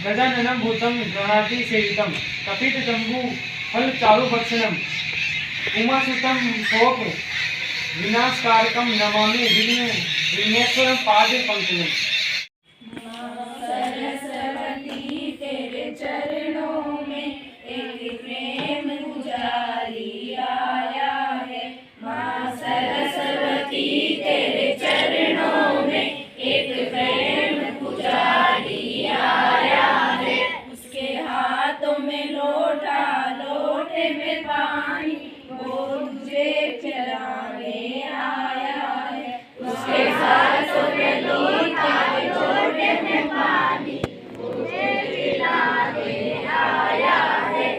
गजाननं भूतं गणाति सेवितं कपित जम्बू फल चारु भक्षणम उमासुतं शोक विनाशकारकम नमामि विघ्नेश्वरम पादे पंकजम। सरस्वती तेरे चरणों में एक प्रेम पुजारी आया है। माँ सरस्वती तेरे चरणों में एक प्रेम पुजारी आया है। उसके हाथों में लोटा, लोटे में पानी, वो तुझे पिलाने आया है। उसके हाथों में लोटा, लोटे में पानी, तुझे पिलाने आया है।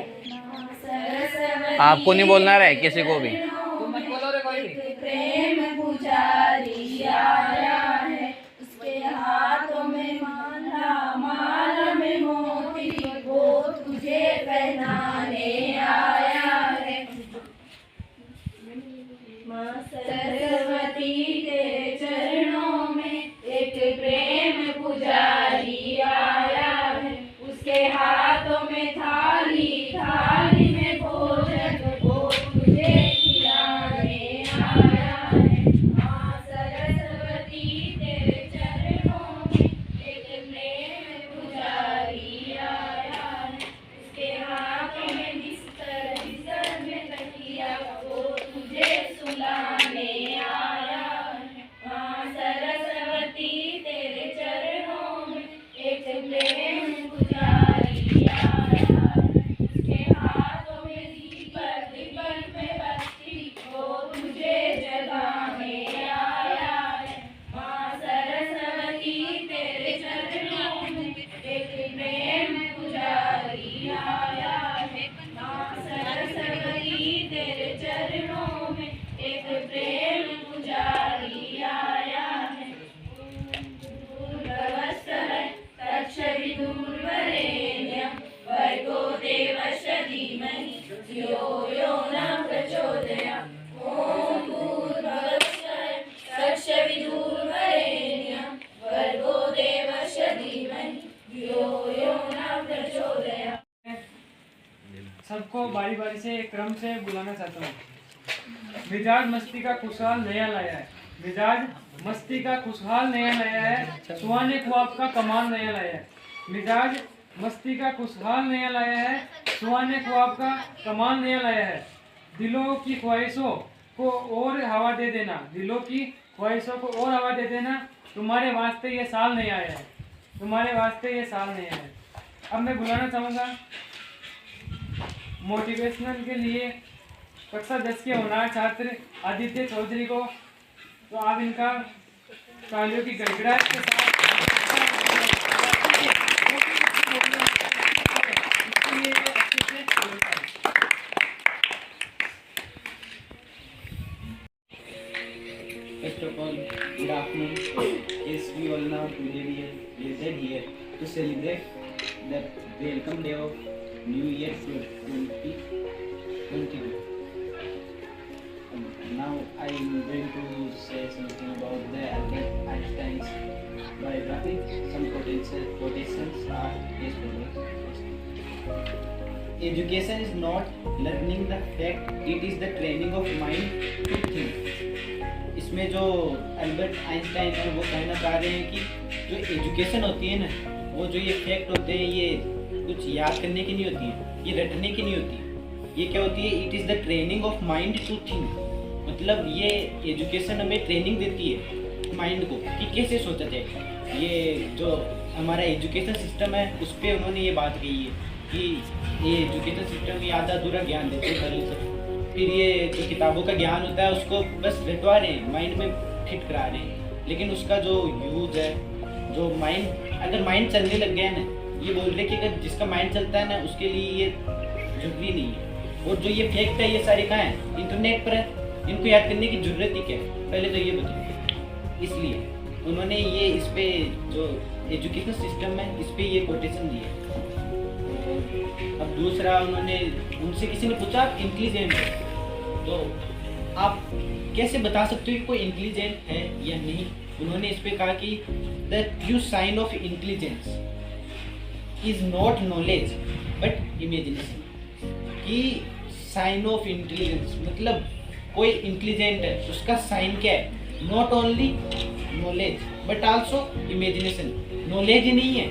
सरस्वती आपको नहीं बोलना रहा है किसी को भी। तुम मत बोलो रे कोई भी। प्रेम पुजारी आया है। उसके हाथों में माला, माला में मोती, वो तुझे पहनाने आया है। माँ सरस्वती तेरे चरणों में एक प्रेम पुजारी आया है। उसके हाथों में थाली, थाली में भोजन, वो तुझे खिलाने आया है। माँ सरस्वती तेरे चरणों में एक प्रेम पुजारी आया है। उसके हाथों में बिस्तर, बिस्तर में तकिया, वो तुझे सुलाने आया है। माँ सरस्वती तेरे चरणों में एक प्रेम पुजारी आया है। उसके हाथों में दीपक, दीपक में बत्ती, वो तुझे जगाने आया है। माँ सरस्वती तेरे चरणों में एक प्रेम पुजारी आया है। माँ सरस्वती तेरे चरणों में एक प्रेम पुजारी आया है। भूर्भुवस्सुः तत्सवितुर्वरेण्यं भर्गो देवस्य धीमहि धियो यो न प्रचोदयात्। ॐ भूर्भुवस्सुः तत्सवितुर्वरेण्यं भर्गो देवस्य धीमहि धियो यो न प्रचोदयात्। सबको बारी बारी से एक क्रम से बुलाना चाहता हूँ। मिजाज मस्ती का खुशहाल नया लाया है। मिजाज मस्ती का खुशहाल नया लाया है। सुहाने ख्वाब का कमाल नया लाया है। मिजाज मस्ती का खुशहाल नया लाया है। सुहाने ख्वाब का कमाल नया लाया है। दिलों की ख्वाहिशों को और हवा दे देना, दिलों की ख्वाहिशों को और हवा दे देना। तुम्हारे वास्ते ये साल नहीं आया है, तुम्हारे वास्ते ये साल नहीं आया है। अब मैं बुलाना चाहूँगा मोटिवेशनल के लिए कक्षा 10 के होनहार छात्र आदित्य चौधरी को। तो आप इनका तालियों की गड़गड़ाहट के साथ First of all, good afternoon. Yes, we all know today we are gathered here to celebrate the welcome day of New Year 2022. Now I am going to say something about the Albert Einstein's biography. Some quotations are as follows. Education is not learning the fact, it is the training of mind to think. इसमें जो Albert Einstein है वो कहना चाह रहे हैं कि जो एजुकेशन होती है ना, वो जो ये फैक्ट होते हैं ये कुछ याद करने की नहीं होती है, ये रटने की नहीं होती है। ये क्या होती है? It is the training of mind to think. मतलब ये एजुकेशन हमें ट्रेनिंग देती है माइंड को कि कैसे सोचा जाए। ये जो हमारा एजुकेशन सिस्टम है उस पर उन्होंने ये बात कही है कि ये एजुकेशन सिस्टम में आधा अधूरा ज्ञान देते हैं पहले से, फिर ये जो किताबों का ज्ञान होता है उसको बस रटवा रहे हैं, माइंड में फिट करा रहे हैं। लेकिन उसका जो यूज है, जो माइंड, अगर माइंड चलने लग गया है ना, ये बोल रहे कि अगर जिसका माइंड चलता है ना उसके लिए ये जरूरी नहीं है। और जो ये फैक्ट है ये सारे कहाँ हैं? इंटरनेट पर है। इनको याद करने की जरूरत ही क्या है? पहले तो ये बताओ। इसलिए उन्होंने ये इस पे जो एजुकेशन सिस्टम है इस पे ये कोटेशन दिए। अब दूसरा, उन्होंने उनसे किसी ने पूछा आप इंटेलिजेंट है तो आप कैसे बता सकते हो कि कोई इंटेलिजेंट है या नहीं? उन्होंने इस पे कहा कि the true sign of intelligence is not knowledge but imagination. कि साइन ऑफ इंटेलिजेंस मतलब कोई इंटेलिजेंट है उसका साइन क्या है, not only knowledge but also imagination. Knowledge ही नहीं है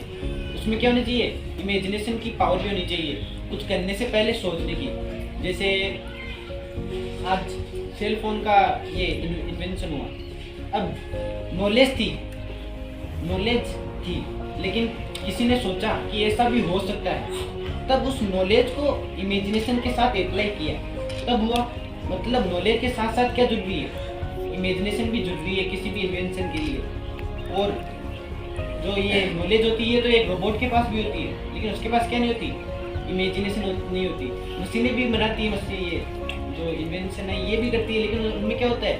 उसमें, क्या होनी चाहिए, इमेजिनेशन की पावर भी होनी चाहिए, कुछ करने से पहले सोचने की। जैसे आज सेल फोन का ये इन्वेंशन हुआ, अब नॉलेज थी लेकिन किसी ने सोचा कि ऐसा भी हो सकता है, तब उस नॉलेज को इमेजिनेशन के साथ अप्लाई किया, तब हुआ। मतलब नॉलेज के साथ साथ क्या जरूरी है, इमेजिनेशन भी जरूरी है किसी भी इन्वेंशन के लिए। और जो ये नॉलेज होती है तो एक रोबोट के पास भी होती है, लेकिन उसके पास क्या नहीं होती, इमेजिनेशन नहीं होती। मशीनें भी बनाती है, मशीन ये जो इन्वेंशन है ये भी करती है, लेकिन उनमें क्या होता है,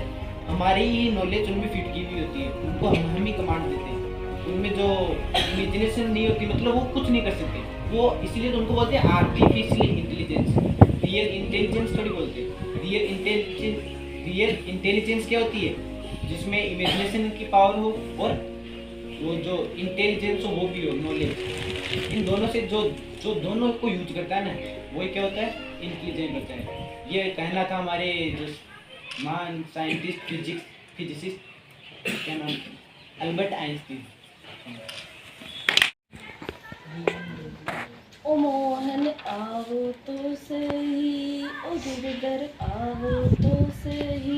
हमारी ही नॉलेज उनमें फिट की हुई होती है, उनको हम ही कमांड देते हैं। उनमें जो इमेजिनेशन नहीं होती, मतलब वो कुछ नहीं कर सकते, वो इसलिए तो उनको बोलते हैं आर्टिफिशियल इंटेलिजेंस। रियल इंटेलिजेंस थोड़ी बोलते हैं। रियल इंटेलिजेंस क्या होती है, जिसमें इमेजिनेशन की पावर हो और वो जो इंटेलिजेंस हो वो भी हो, नॉलेज। इन दोनों से जो दोनों को यूज करता है ना, वही क्या होता है, इंटेलिजेंट होता है। ये कहना था हमारे जो महान साइंटिस्ट फिजिसिस्ट, क्या नाम, अल्बर्ट आइंस्टीन। ओ मोहन आओ तो सही, ओ गिरधर आओ तो सही,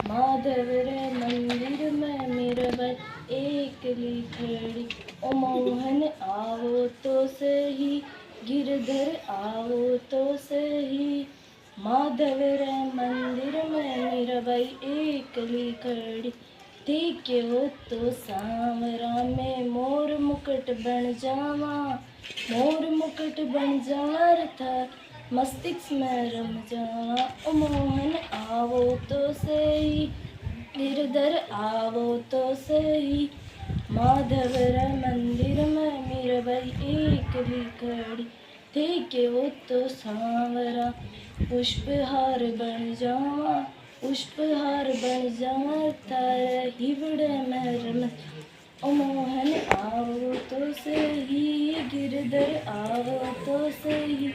माधव रे मंदिर में मीराबाई एकली खड़ी। ओ मोहन आओ तो सही, गिरधर आओ तो सही, माधव रे मंदिर में मीराबाई एकली खड़ी। देखे हो तो सांवरा में मोर मुकुट बन जावा, मोर मुकुट बन जावर था मस्तिष्क में रम जावा। ओ मोहन आओ तो सही, गिरधर आओ तो सही, माधव रे मंदिर में मीराबाई एकली खड़ी। देखे हो तो सांवरा पुष्पहार बन जावा, पुष्पहार बन जावा तारा हिबड़े में रम। ओ मोहन आओ तो सही, गिरधर आओ तो सही,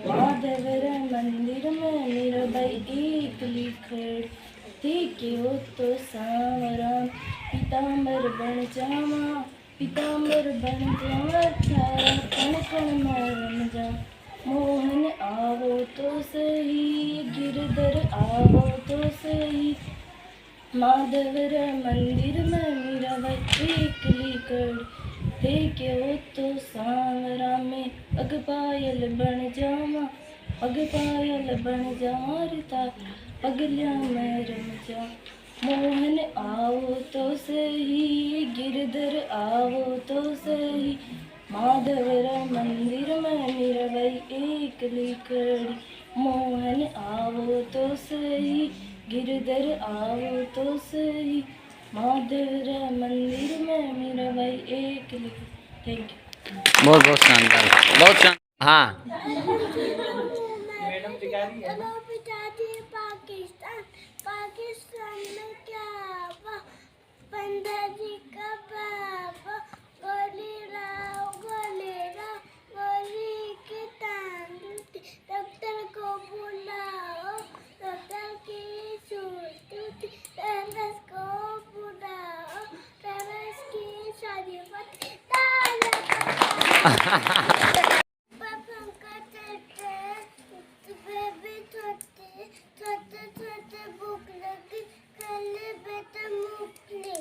माधव रे मंदिर में मीराबाई एकली खड़ी। देखे हो तो सांवरा पीताम्बर बन जावा, पीताम्बर बन जावा तारा कण कण में रम जा। मोहन आओ तो सही, गिरधर आओ तो सही, माधव रे मंदिर में मीराबाई एकली खड़ी। देखे हो तो सांवरा में पग पायल बन जावा, पग पायल बन जावा ता पगलिया में रम जा। मोहन आओ तो सही, गिरधर आओ तो सही, माधव रे मंदिर में मीराबाई एकली खड़ी। मोहन आओ तो सही, गिरधर आओ तो सही, माधव रे मंदिर में मीराबाई एकली। Thank you. बहुत बहुत शानदार, बहुत शानदार। हाँ, मैडम सिखा रही है। पाकिस्तान, पाकिस्तान में क्या हुआ, पंडित जी का पापा, गोली लाओ गोली लाओ, गोली की टांग टूटी, डॉक्टर को बुलाओ, डॉक्टर की सुई टूटी, टेलर को बुलाओ, टेलर की शादी पड़ी, पापा का चलते बेबी छोटे छोटे छोटे भूख लगी, खाली बेटा मूंगफली,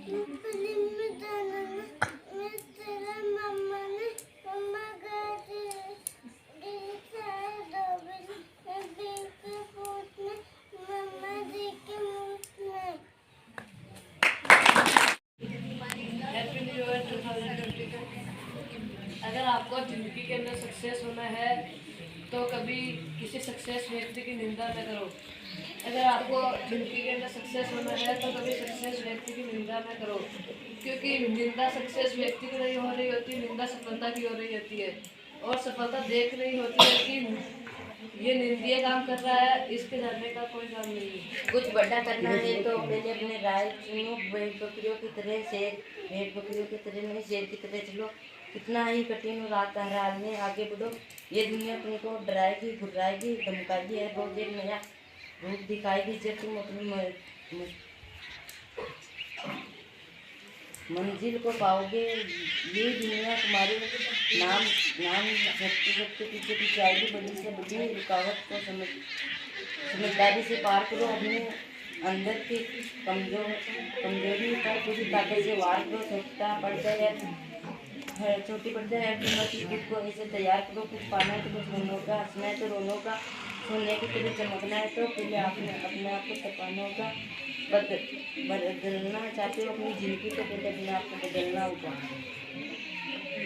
मूंगफली में दाना में तेरा मम्मा ने मम्मा गई दो बिन के फूट में मम्मा जी के मुंह में। Happy new year 2022। अगर आपको जिंदगी के अंदर सक्सेस होना है तो कभी किसी सक्सेस व्यक्ति की निंदा न करो। अगर आपको जिंदगी के अंदर सक्सेस होना है तो कभी सक्सेस व्यक्ति की निंदा न करो, क्योंकि निंदा सक्सेस व्यक्ति की नहीं हो रही होती, निंदा सफलता की हो रही होती है। और सफलता देख रही होती है कि ये निंदीय काम कर रहा है, इसके जानने का कोई काम नहीं है। कुछ बड़ा करना है तो पहले अपने राय चुनो, भेड़ बकरियों की तरह शेर, भेड़ बकरियों की तरह नहीं शेर की तरह चलो। कितना ही कठिन हो रहा हाल में आगे बढ़ो। ये दुनिया तुमको डराएगी, घुराएगी, धमकाएगी, है रोज एक नया रूप दिखाएगी। जब तुम अपनी मंजिल को पाओगे, ये दुनिया तुम्हारे नाम सत्य पीछे पीछे आएगी। बड़ी से बड़ी रुकावट को समझदारी से पार करो। अपने अंदर की कमजोरी पर पूरी ताकत से वार करो। छोटी पड़ जाए खुद को ऐसे तैयार करो। कुछ पाना है तो कुछ रोनो का, हंसना है तो रोनो का, सोने की तरह चमकना है तो पहले आपने अपने आप को तपाना होगा। बदलना चाहते हो अपनी जिंदगी तो पहले अपने आप को बदलना होगा।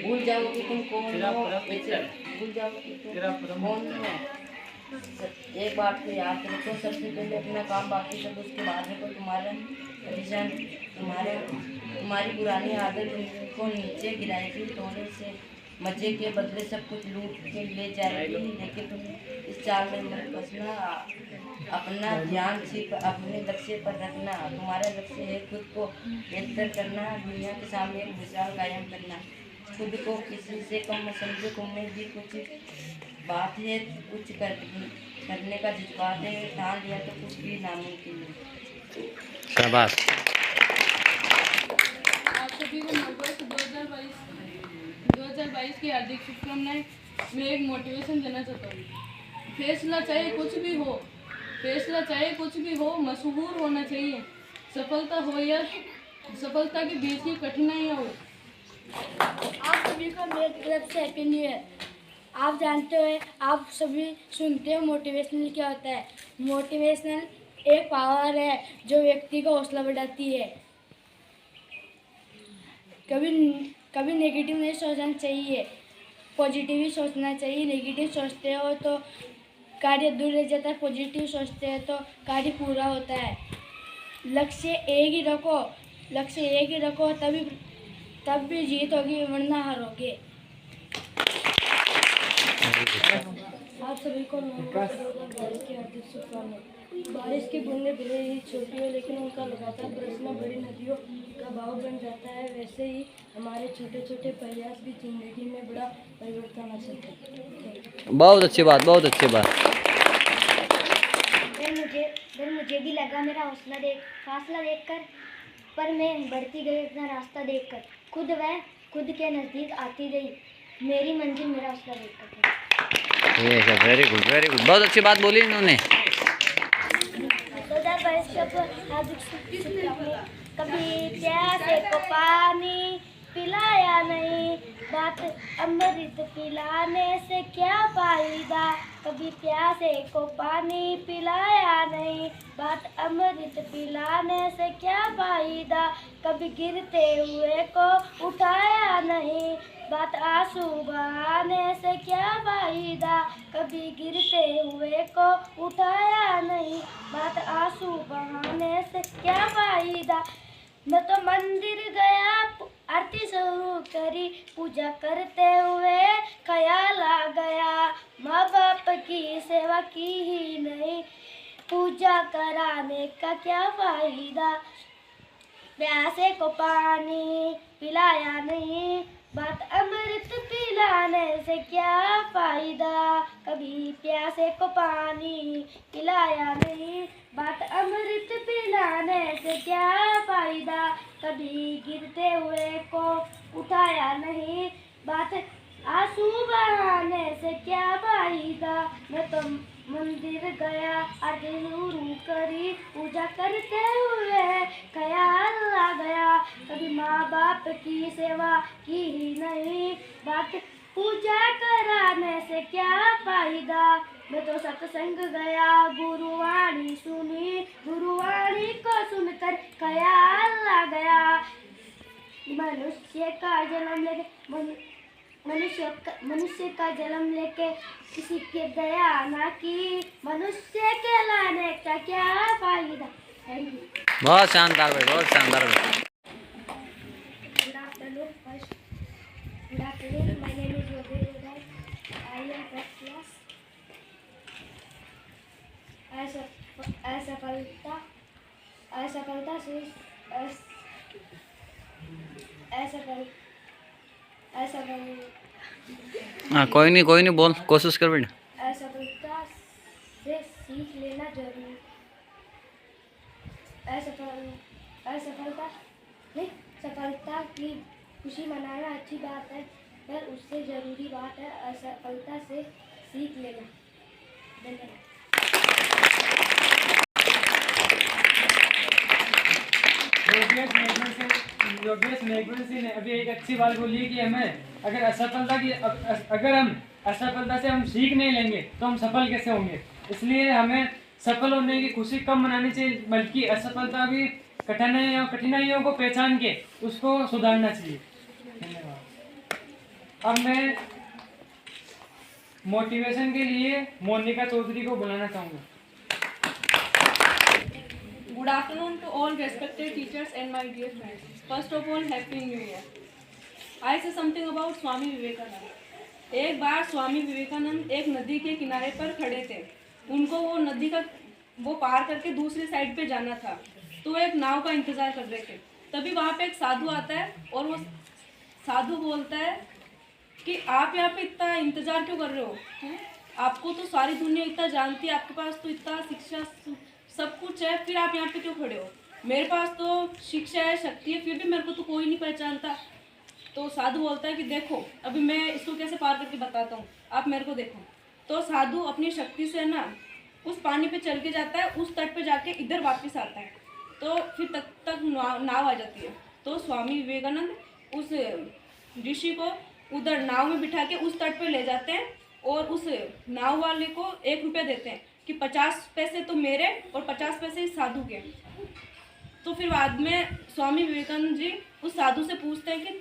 भूल जाओ कि तुम कौन हो, भूल जाओ कि तुम कौन हो। एक बात को याद रखो, सबसे पहले अपना काम, बाकी सब उसके बाद रखो। तुम्हारी पुरानी आदत को नीचे गिराएगी। थोड़े से मजे के बदले सब कुछ लूट के ले जाएगी। लेकिन तुम इस चाल में मत फंसना। अपना ध्यान सिर्फ अपने लक्ष्य पर रखना। तुम्हारा लक्ष्य है खुद को बेहतर करना, दुनिया के सामने एक मिसाल कायम करना। खुद को किसी से कम मत समझो। तुमने भी कुछ बात है, कुछ करने का जज्बात है, ठान लिया तो कुछ भी नामुमकिन है। शाबाश। आप सभी को नववर्ष 2022 की हार्दिक शुभकामनाएं। मैं एक मोटिवेशन देना चाहता हूँ। फैसला चाहे कुछ भी हो, मशहूर होना चाहिए। सफलता हो या सफलता के बीच की कठिनाइयाँ हो। आप सभी को मेरी तरफ से हैप्पी न्यू ईयर। आप जानते हो, आप सभी सुनते हो मोटिवेशनल क्या होता है। मोटिवेशनल एक पावर है जो व्यक्ति को हौसला बढ़ाती है। कभी नेगेटिव नहीं सोचना चाहिए, पॉजिटिव ही सोचना चाहिए। नेगेटिव सोचते हो तो कार्य दूर रह जाता है, पॉजिटिव सोचते हो तो कार्य पूरा होता है। लक्ष्य एक ही रखो, तब भी जीत होगी, वरना हारोगे। आप सभी को बारिश की हार्दिक शुभकामनाएं। बारिश की बूंदें भले ही छोटी हो, लेकिन उनका लगातार बरसना बड़ी नदियों का भाव बन जाता है। वैसे ही हमारे छोटे छोटे प्रयास भी जिंदगी में बड़ा परिवर्तन ला सकते हैं। बहुत अच्छी बात, बहुत अच्छी बात। डर मुझे भी लगा मेरा फासला देखकर, पर मैं बढ़ती गई अपना रास्ता देखकर। खुद के नज़दीक आती गई, मेरी मंजिल मेरा हौसला देखकर। ये सब वेरी गुड, वेरी गुड। बहुत अच्छी बात बोली इन्होंने। कभी प्यासे को पानी पिलाया नहीं, बात अमृत पिलाने से क्या फायदा। कभी प्यासे को पानी पिलाया नहीं, बात अमृत पिलाने से क्या फायदा। कभी गिरते हुए को उठाया नहीं, बात आंसू बहाने से क्या फायदा। कभी गिरते हुए को उठाया नहीं, बात आंसू बहाने से क्या फायदा। मैं तो मंदिर गया, आरती शुरू करी, पूजा करते हुए ख्याल आ गया। माँ बाप की सेवा की ही नहीं, पूजा कराने का क्या फायदा। प्यासे को पानी पिलाया नहीं, बात अमृत पिलाने से क्या फायदा। कभी प्यासे को पानी पिलाया नहीं, बात अमृत पिलाने से क्या फायदा। कभी गिरते हुए को उठाया नहीं, बात आंसू बहाने से क्या फायदा। मैं तो मंदिर गया, आरती शुरू करी, पूजा करते हुए ख्याल आ गया। कभी माँ बाप की सेवा की ही नहीं, बात पूजा कराने से क्या फायदा। मैं तो सत्संग गया, गुरुवाणी सुनी, गुरुवाणी को सुनकर ख्याल आ गया। मनुष्य का जन्म लेके किसी के दया ना की, मनुष्य के लाने का क्या फायदा। Thank you. बहुत शानदार भाई, बहुत शानदार भाई। Good afternoon. My name is Yogesh Udai. I am first class. हाँ कोई नहीं बोल, कोशिश कर बेटा। असफलता से सीख लेना जरूरी, सफलता की खुशी मनाना अच्छी बात है, पर उससे जरूरी बात है असफलता से सीख लेना। धन्यवाद। योगेश मेघवंशी ने अभी एक अच्छी बात बोली कि हमें अगर हम असफलता से हम सीख नहीं लेंगे तो हम सफल कैसे होंगे। इसलिए हमें सफल होने की खुशी कम मनानी चाहिए, बल्कि असफलता भी कठिनाइयों को पहचान के उसको सुधारना चाहिए। धन्यवाद। अब मैं मोटिवेशन के लिए मोनिका चौधरी को बुलाना चाहूँगा। Good afternoon to all respected teachers and my dear friends. First of all, Happy New Year. I say something about Swami Vivekananda. एक बार स्वामी विवेकानंद एक नदी के किनारे पर खड़े थे। उनको वो नदी का पार करके दूसरी साइड पे जाना था, तो एक नाव का इंतजार कर रहे थे। तभी वहाँ पे एक साधु आता है और वो साधु बोलता है कि आप यहाँ पे इतना इंतजार क्यों कर रहे हो? आपको तो सारी दुनिया इतना जानती है, आपके पास तो इतना शिक्षा सब कुछ है, फिर आप यहाँ पे क्यों खड़े हो? मेरे पास तो शिक्षा है, शक्ति है, फिर भी मेरे को तो कोई नहीं पहचानता। तो साधु बोलता है कि देखो अभी मैं इसको कैसे पार करके बताता हूँ, आप मेरे को देखो। तो साधु अपनी शक्ति से ना उस पानी पे चल के जाता है, उस तट पे जाके इधर वापस आता है, तो फिर तक नाव आ जाती है। तो स्वामी विवेकानंद उस ऋषि को उधर नाव में बिठा के उस तट पे ले जाते हैं और उस नाव वाले को 1 रुपया देते हैं कि 50 पैसे तो मेरे और 50 पैसे इस साधु के। तो फिर बाद में स्वामी विवेकानंद जी उस साधु से पूछते हैं कि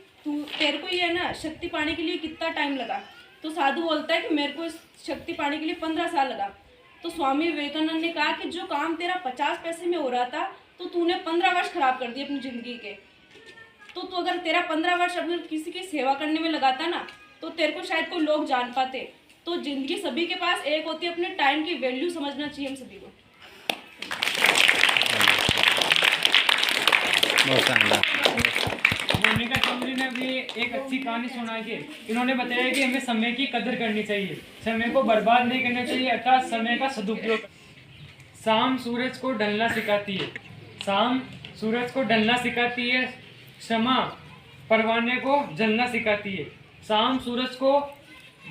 तेरे को ये ना शक्ति पाने के लिए कितना टाइम लगा? तो साधु बोलता है कि मेरे को इस शक्ति पाने के लिए 15 साल लगा। तो स्वामी विवेकानंद ने कहा कि जो काम तेरा 50 पैसे में हो रहा था, तो तूने 15 वर्ष खराब कर दिए अपनी ज़िंदगी के। तो तू अगर तेरा 15 वर्ष अगर किसी की सेवा करने में लगाता ना, तो तेरे को शायद कोई लोग जान पाते। तो ज़िंदगी सभी के पास एक होती है, अपने टाइम की वैल्यू समझना चाहिए हम सभी को। मोनिका चौधरी ने अभी एक अच्छी कहानी सुना के इन्होंने बताया कि हमें समय की कदर करनी चाहिए, समय को बर्बाद नहीं करना चाहिए, अर्थात समय का सदुपयोग। शाम सूरज को ढलना सिखाती है, शाम सूरज को ढलना सिखाती है, क्षमा परवाने को जलना सिखाती है। शाम सूरज को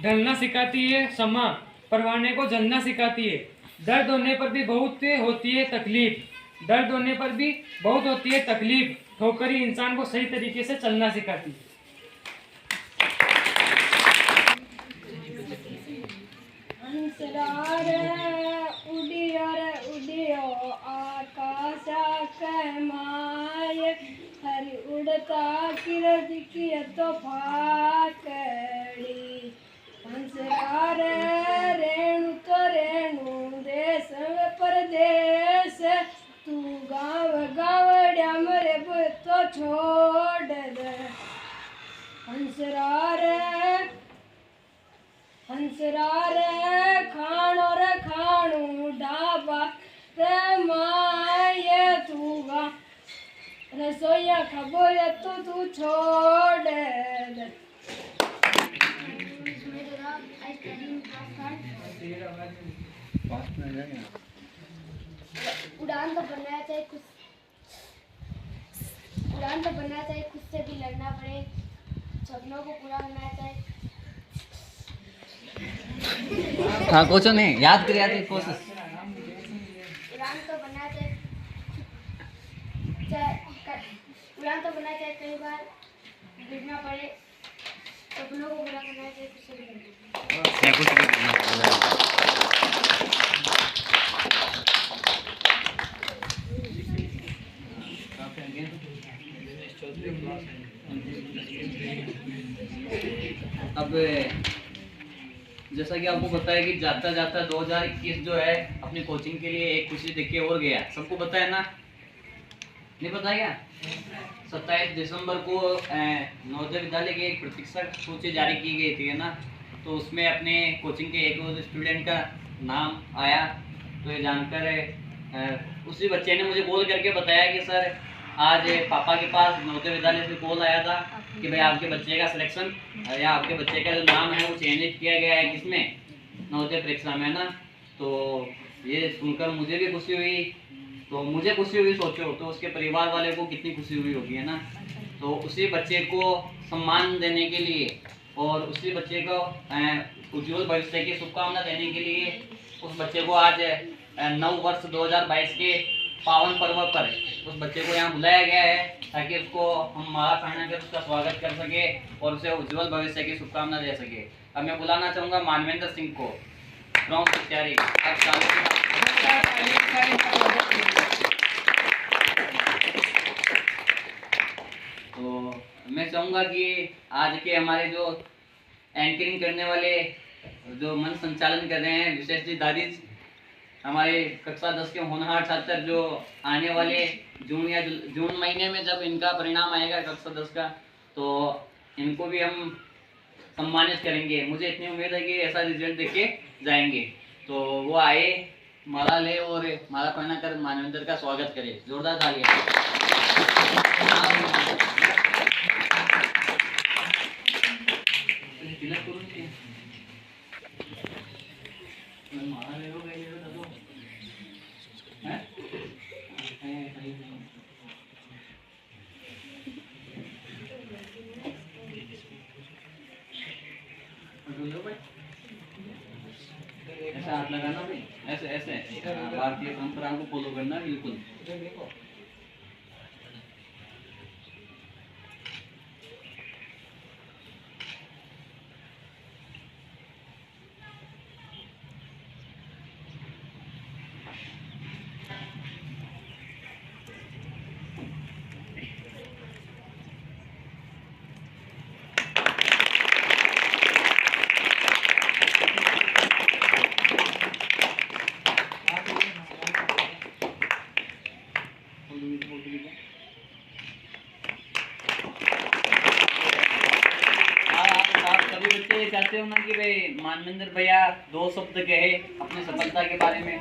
ढलना सिखाती है, क्षमा परवाने को जलना सिखाती है। दर्द होने पर भी बहुत होती है तकलीफ, दर्द होने पर भी बहुत होती है तकलीफ, ठोकर ही इंसान को सही तरीके से चलना सिखाती है। उड़ियो आकाश कमाए, हरि उड़ता किरज की तो फाकड़ी। हंसरार रेणु तो रेणु देश परदेश, तू गाँव गावड़िया मरे तो छोड़ दे। हंसरार खाणो रे खाणू ढाबा रे माये, तू गा रसोईया खबो तो तू छोड़ दे। उड़ान तो बनना चाहिए खुद, उड़ान तो बनना चाहिए, खुद से भी लड़ना पड़े, सपनों को पूरा करना चाहिए। हाँ कुछ नहीं याद कर कोशिश। उड़ान तो बनना चाहिए, उड़ान तो बनना चाहिए, कई बार गिरना पड़े, सपनों को पूरा करना चाहिए, खुद से भी लड़ना। अब जैसा कि आपको पता है कि जाता जाता 2021 जो है अपनी कोचिंग के लिए एक खुशी देके और गया। सबको पता है ना? नहीं पता क्या? 27 दिसंबर को नवोदय विद्यालय की एक प्रतीक्षा सूची जारी की गई थी ना, तो उसमें अपने कोचिंग के एक स्टूडेंट का नाम आया। तो ये जानकर उसी बच्चे ने मुझे कॉल करके बताया कि सर आज पापा के पास नवोदय विद्यालय से कॉल आया था कि भाई आपके बच्चे का सिलेक्शन या आपके बच्चे का जो नाम है वो चयनित किया गया है किसमें, नवोदय परीक्षा में ना। तो ये सुनकर मुझे भी खुशी हुई, तो मुझे खुशी हुई, सोचो तो उसके परिवार वाले को कितनी खुशी हुई होगी, है ना। तो उसी बच्चे को सम्मान देने के लिए और उसी बच्चे को उज्जवल भविष्य की शुभकामना देने के लिए उस बच्चे को आज नव वर्ष 2022 के पावन पर्व पर उस बच्चे को यहाँ बुलाया गया है ताकि उसको हम माला पहनाकर उसका स्वागत कर सके और उसे उज्जवल भविष्य की शुभकामना दे सके। अब मैं बुलाना चाहूँगा मानवेंद्र सिंह को फ्रॉम तैयारी। तो मैं चाहूँगा कि आज के हमारे जो एंकरिंग करने वाले जो मंच संचालन कर रहे हैं विशेष जी दादी, हमारे कक्षा 10 के होनहार छात्र जो आने वाले जून महीने में जब इनका परिणाम आएगा कक्षा 10 का, तो इनको भी हम सम्मानित करेंगे। मुझे इतनी उम्मीद है कि ऐसा रिजल्ट देके जाएंगे। तो वो आए, माला ले और माला पहना कर मानवेंद्र का स्वागत करे। जोरदार तालियां। ऐसा हाथ लगाना भाई, ऐसे ऐसे भारतीय परंपरा को फॉलो करना बिल्कुल। चाहते हो ना कि भाई मानवेंद्र भैया 2 शब्द कहे अपनी सफलता के बारे में,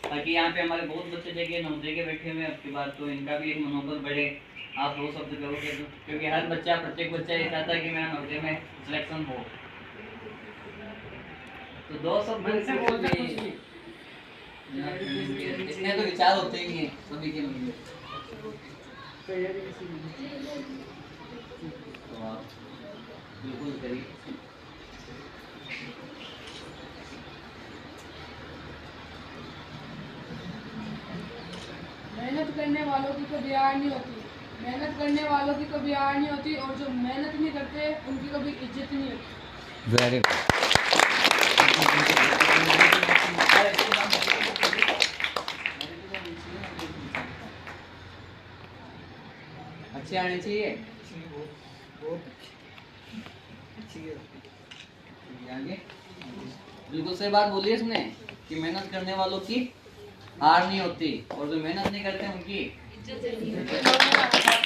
ताकि यहाँ पे हमारे बहुत बच्चे देखे नवोदय के बैठे हुए आपके बाद, तो इनका भी एक मनोबल बढ़े। आप 2 शब्द कहोगे तो, क्योंकि हर बच्चा प्रत्येक बच्चा ये चाहता है कि मैं नवोदय में सिलेक्शन हो। तो 2 शब्द इतने तो विचार होते ही हैं सभी के मन में। तो आप बिल्कुल करिए। मेहनत करने वालों की कभी हार नहीं होती, मेहनत करने वालों की कभी हार नहीं होती, और जो मेहनत नहीं करते उनकी कभी इज्जत नहीं होती। Very good. अच्छे आने चाहिए। आगे बिल्कुल सही बात बोली इसने कि मेहनत करने वालों की हार नहीं होती और जो मेहनत नहीं करते उनकी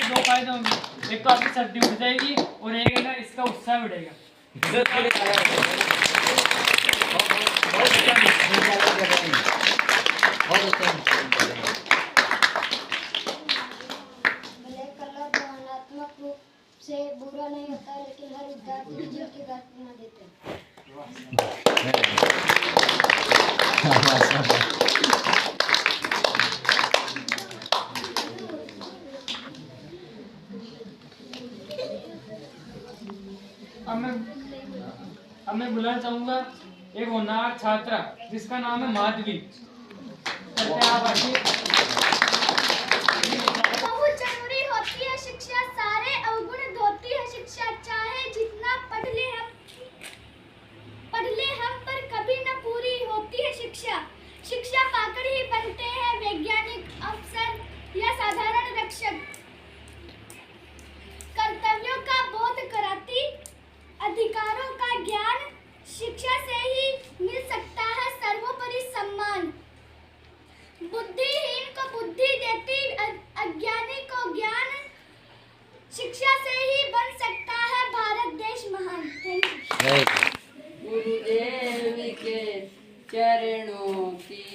दो फायदे होंगे, एक तो आपकी सर्दी उठ जाएगी और एक है ना इसका उत्साह बढ़ेगा। भले कला भावनात्मक रूप से बुरा नहीं होता, लेकिन हर विद्यार्थी विजय की कल्पना देते हैं। अब मैं बुलाना चाहूंगा एक होनहार छात्रा जिसका नाम है माधवी। आप आइए। बहुत जरूरी होती है शिक्षा, सारे अवगुण धोती है शिक्षा। चाहे जितना पढ़ ले हम पर कभी न पूरी होती है शिक्षा। शिक्षा पाकर ही बनते हैं वैज्ञानिक, अफसर या साधारण रक्षक। कर्तव्यों का बोध कराती, अधिकारों का ज्ञान, शिक्षा से ही मिल सकता है सर्वोपरि सम्मान। बुद्धिहीन को बुद्धि देती, अज्ञानी को ज्ञान, शिक्षा से ही बन सकता है भारत देश महान। Thank you. गुरुदेव के चरणों की,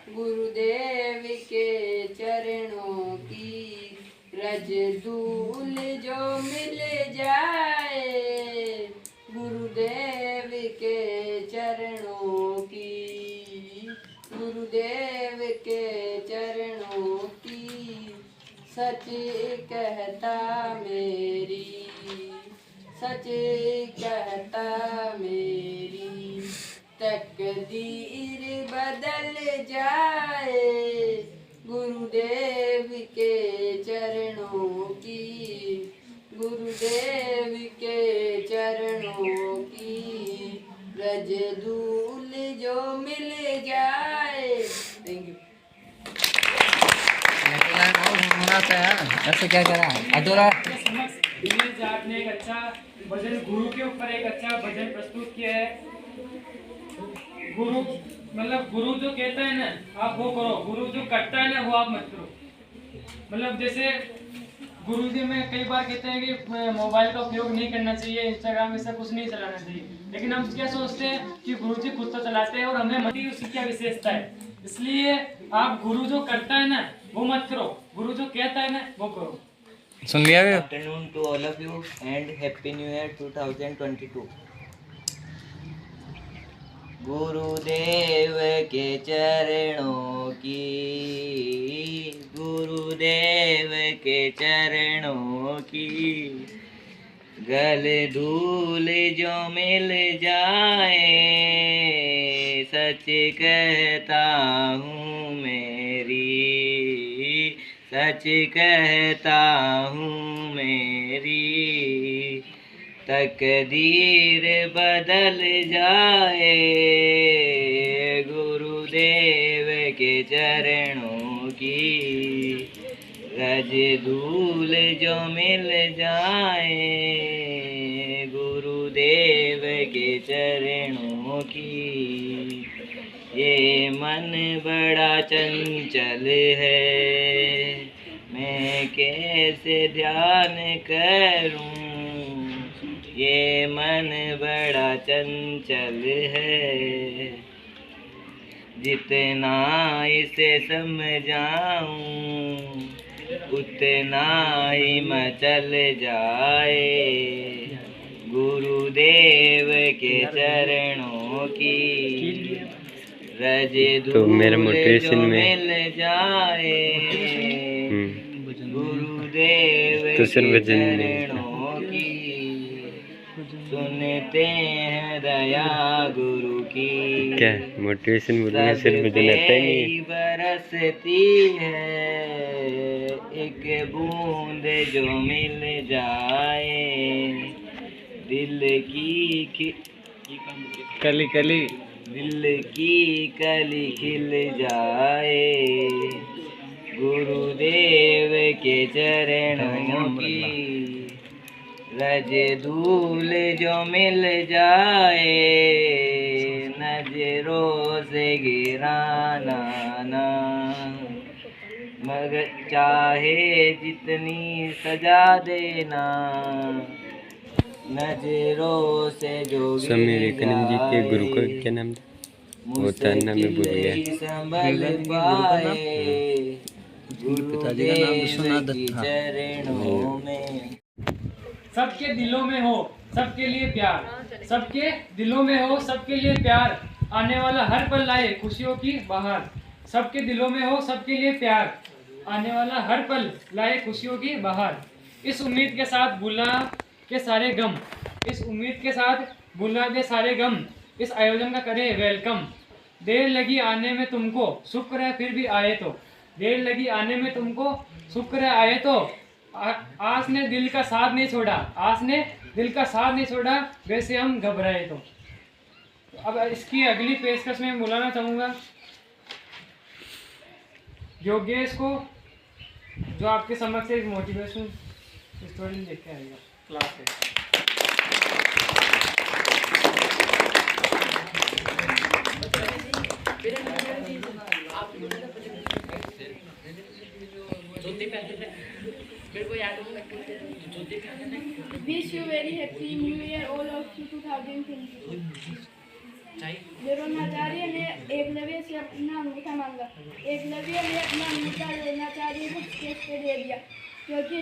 गुरुदेव के चरणों की रज धूल जो मिले सच कहता मेरी, सच कहता मेरी तकदीर बदल जाए, गुरुदेव के चरणों की, गुरुदेव के चरणों की रज धूल जो मिल जाए। Thank you. ऐसे क्या करा अधूरा। आपके समक्ष दिनेश जाट ने एक अच्छा भजन, गुरु के ऊपर एक अच्छा भजन प्रस्तुत किया है। गुरु मतलब गुरु जो कहता है ना आप वो करो, गुरु जो करता है ना वो आप मत करो। मतलब जैसे गुरु जी में कई बार कहते हैं कि मोबाइल का उपयोग नहीं करना चाहिए, इंस्टाग्राम ऐसा कुछ नहीं चलाना चाहिए, लेकिन हम क्या सोचते हैं कि गुरु जी खुद तो चलाते हैं और हमें मती उसकी क्या विशेषता है। इसलिए आप गुरु जो करता है ना वो मत करो, गुरु जो कहता है ना वो करो। सुन लिया भी। Afternoon to all of you and happy new year 2022। Gurudev के चरणों की, गुरुदेव के चरणों की गल धूल जो मिल जाए, सच कहता हूँ मेरी, सच कहता हूँ मेरी तकदीर बदल जाए, गुरुदेव के चरणों की रज धूल जो मिल जाए, गुरुदेव के चरणों की। ये मन बड़ा चंचल है, मैं कैसे ध्यान करूं, ये मन बड़ा चंचल है, जितना इसे समझाऊं उतना ही मचल जाए, गुरुदेव के चरणों की रज धूल जो मिल जाए, गुरुदेव के चरणों की सुनते हैं दया गुरु की। क्या मोटिवेशन बोलने सिर्फ भजन आता ही नहीं है। बरसती है एक बूंद जो मिल जाए, दिल की कली कली दिल की कली खिल जाए, गुरुदेव के चरणों की रज धूल जो मिल जाए, नजरों से गिराना ना, मगर चाहे जितनी सजा देना, नजरों से जो स्वामी विवेकानंद जी के गुरु का क्या नाम था? वो था ना, मैं भूल गया। संभल पाए, गुरुदेव की चरणों में। सबके दिलों में हो सबके लिए प्यार, सबके दिलों में हो सबके लिए प्यार, आने वाला हर पल लाए खुशियों की बहार। सबके दिलों में हो सबके लिए प्यार, आने वाला हर पल लाए खुशियों की बहार। इस उम्मीद के साथ भुला के सारे गम, इस उम्मीद के साथ भुला दे सारे गम, इस आयोजन का करे वेलकम। देर लगी आने में तुमको, शुक्र है फिर भी आए तो, देर लगी आने में तुमको, शुक्र है आए तो। आस ने दिल का साथ नहीं छोड़ा, आस ने दिल का साथ नहीं छोड़ा, वैसे हम घबराए तो। अब इसकी अगली पेशकश में बुलाना चाहूँगा योगेश को, जो आपके समक्ष एक मोटिवेशन स्टोरी देख के आएगा क्लास है। Wish you very happy New Year all of you 2022। Dronacharya ने एकलव्य से अपना अंगूठा मांगा, एकलव्य ने अपना अंगूठा द्रोणाचार्य को कैसे दे दिया, क्योंकि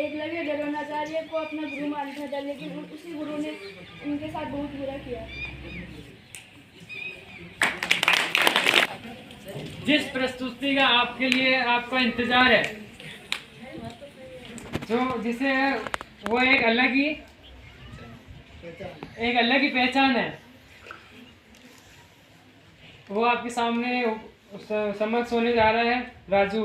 एकलव्य द्रोणाचार्य को अपना गुरु मानता था, लेकिन उसी गुरु ने उनके साथ बहुत बुरा किया। जिस प्रस्तुति का आपके लिए आपका इंतजार है जो जिसे वो एक अलग ही पहचान है, वो आपके सामने समक्ष होने जा रहा है राजू।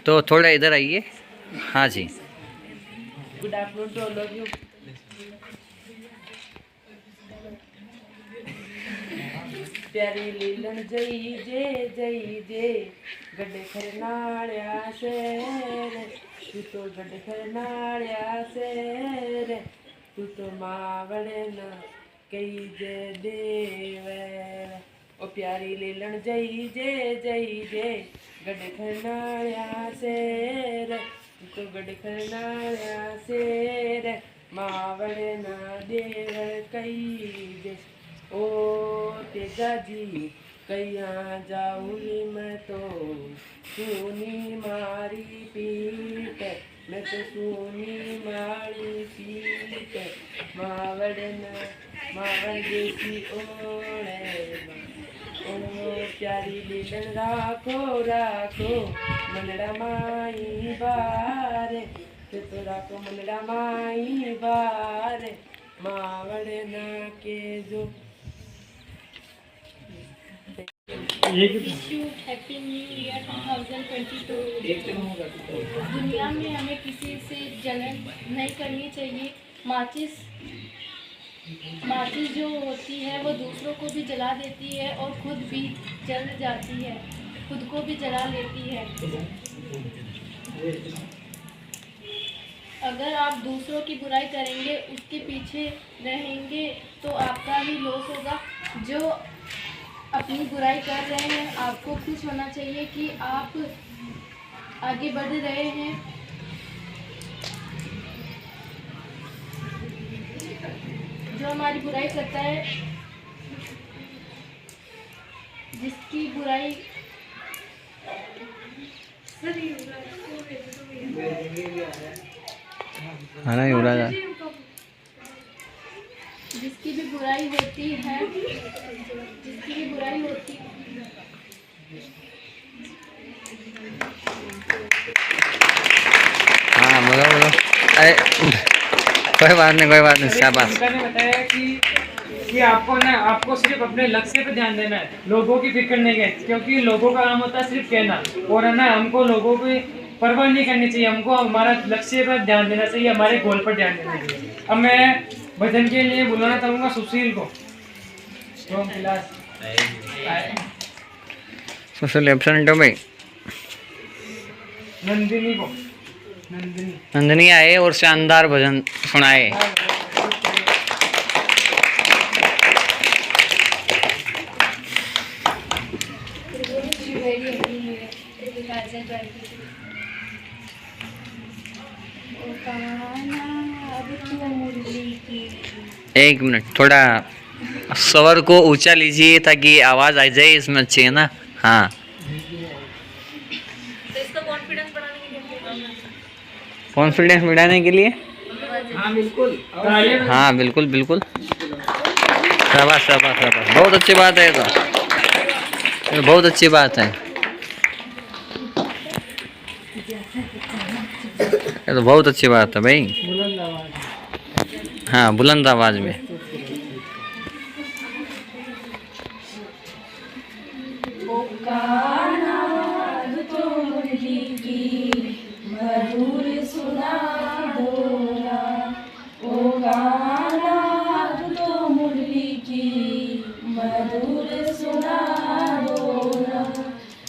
तो थोड़ा इधर आइए। हाँ जी। Good afternoon to all of you. प्यारी लीलन जई जे गड्डे खरनाळ्या शेर, तू तो गड्डे खरनाळ्या शेर, तू तो मावड़े न कई जे देव। ओ प्यारी लीलन जई जे गड्डे खरनाळ्या शेर, तू तो गड्डे खरनाळ्या शेर, मावड़े न देव कई जे। ओ तेजा जी कैया जाऊंगी मैं तो सुनी मारी पीट, मैं तो सुनी मारी पीट, मावड़ देसी ओढ़े। ओ प्यारी लीलन राखो मनड़ा माई बारे, तो राखो मनड़ा माई बारे, मावड़ न के जो। Happy new year 2022। दुनिया में हमें किसी से जलन नहीं करनी चाहिए। माचिस जो होती है वो दूसरों को भी जला देती है और खुद भी जल जाती है, खुद को भी जला लेती है। अगर आप दूसरों की बुराई करेंगे, उसके पीछे रहेंगे तो आपका ही लॉस होगा। जो अपनी बुराई कर रहे हैं, आपको खुश होना चाहिए कि आप आगे बढ़ रहे हैं। जो हमारी बुराई करता है, जिसकी बुराई जिसकी भी बुराई होती है, हाँ बोलो। अरे कोई बात नहीं शाबाश। ने बताया कि आपको सिर्फ अपने लक्ष्य पे ध्यान देना है, लोगों की फिक्र नहीं है, क्योंकि लोगों का काम होता है सिर्फ कहना, और है ना हमको लोगों की परवाह नहीं करनी चाहिए, हमको हमारा लक्ष्य पर ध्यान देना चाहिए, हमारे गोल पर ध्यान देना चाहिए। अब मैं भजन के लिए बुलाना चाहूँगा सुशील को। सुशील एब्सेंट हो भाई। नंदिनी आए और शानदार भजन सुनाए। एक मिनट, थोड़ा स्वर को ऊंचा लीजिए ताकि आवाज आ जाए इसमें अच्छी, है ना। हाँ कॉन्फिडेंस बढ़ाने के लिए। हाँ बिल्कुल शाबाश, बहुत अच्छी बात है। तो बहुत अच्छी बात है, ये तो बहुत अच्छी बात है भाई। हाँ बुलंद आवाज में। मधुर सुना दो ना, ओ गाना तो मुरली की मधुर सुना दो ना।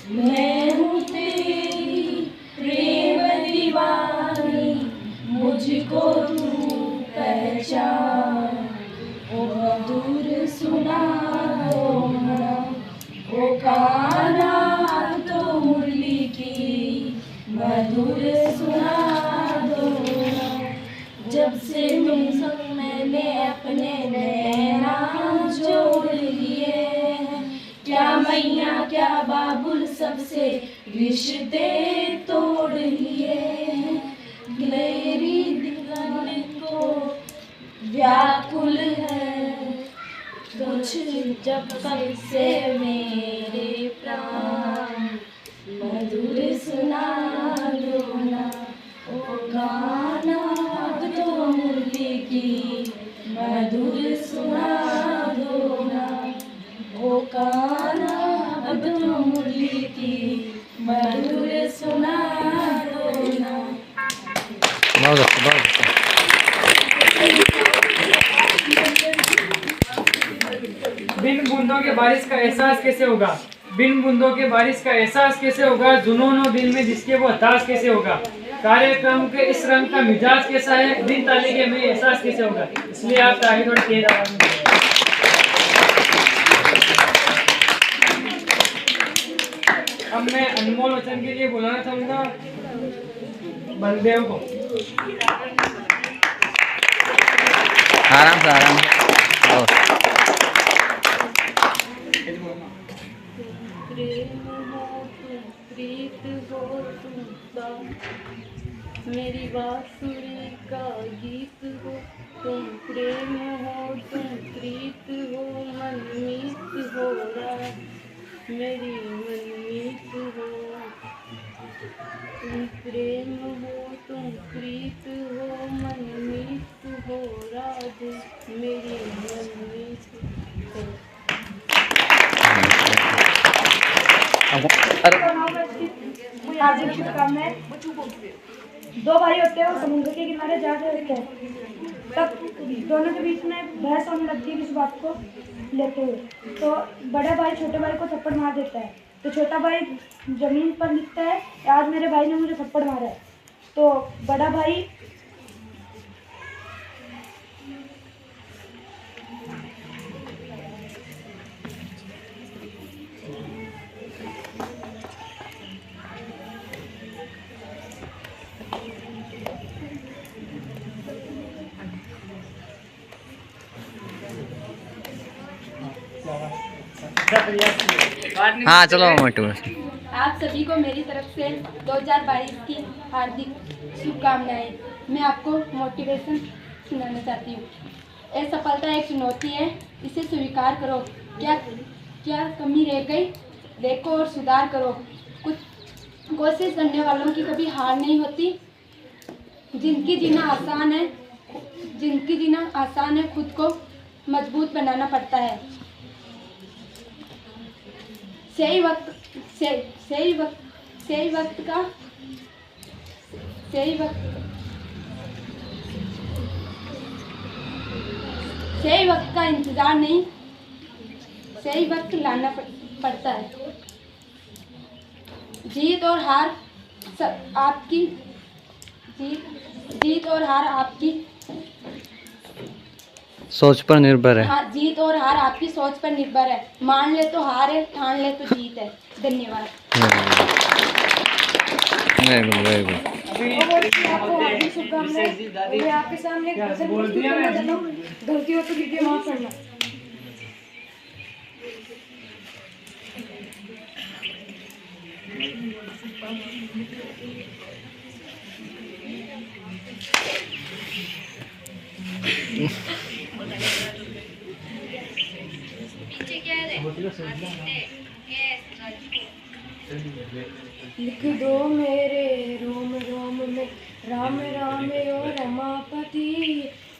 मैं हूँ तेरी प्रेम दीवानी, मुझको तू पहचान, ओ मधुर सुना दो ना, ओ गाना तो मुरली की मधुर सुना दो ना। जब से मैंने अपने नैना जोड़ लिए हैं, क्या मैया क्या बाबुल सबसे रिश्ते तोड़ लिए हैं। मेरी दिल को व्याकुल है कुछ जब तक से मेरे प्राण मधुर सुना दो ना ओ गाना अब तो मुरली की मधुर सुना दो ना ओ गाना अब तो मुरली की मधुर सुना दो ना। बहुत अच्छा, बहुत अच्छा। बिन बूंदों के बारिश का एहसास कैसे होगा, बिन बूंदों के बारिश का एहसास कैसे होगा, जुनून दिल में जिसके वो हताश कैसे होगा, कार्यक्रम के इस रंग का मिजाज कैसा है, बिन ताली के में एहसास कैसे होगा। इसलिए आप ताली थोड़ी तेज आवाज में। अब मैं अनमोल वचन के लिए बुलाना चाहूंगा बलदेव को। आराम से, आराम से। प्रेम हो तुम, प्रीत हो तुम, मेरी बांसुरी का गीत हो तुम, प्रेम हो तुम, प्रीत हो मनमीत हो रहा, मेरी मनमीत हो तुम, प्रेम हो तुम, प्रीत हो मनमीत हो राधे, मेरी मनमीत हो। हार्दिक शुभकामनाएं। दो भाई होते हैं, वो समुद्र के किनारे जाते होते हैं, तब दोनों के बीच में बहस होने लगती है किसी बात को लेते हुए। तो बड़ा भाई छोटे भाई को थप्पड़ मार देता है, तो छोटा भाई जमीन पर लिखता है आज मेरे भाई ने मुझे थप्पड़ मारा है। तो बड़ा भाई हाँ चलो मोटू। आप सभी को मेरी तरफ से 2022 की हार्दिक शुभकामनाएं। मैं आपको मोटिवेशन सुनाना चाहती हूँ। असफलता एक चुनौती है, इसे स्वीकार करो। क्या क्या कमी रह गई देखो और सुधार करो। कुछ कोशिश करने वालों की कभी हार नहीं होती। जिंदगी जीना आसान है, खुद को मजबूत बनाना पड़ता है। सही वक्त का इंतजार नहीं, सही वक्त लाना पड़ता है। जीत और हार आपकी सोच पर निर्भर है। हाँ, जीत और हार आपकी सोच पर निर्भर है। मान ले तो हार है, ठान ले तो जीत है। धन्यवाद। Very good. मैं आपके सामने गलती हो तो लीजिए, माफ करना। लिख दो मेरे रोम रोम में राम राम ओ रमापति,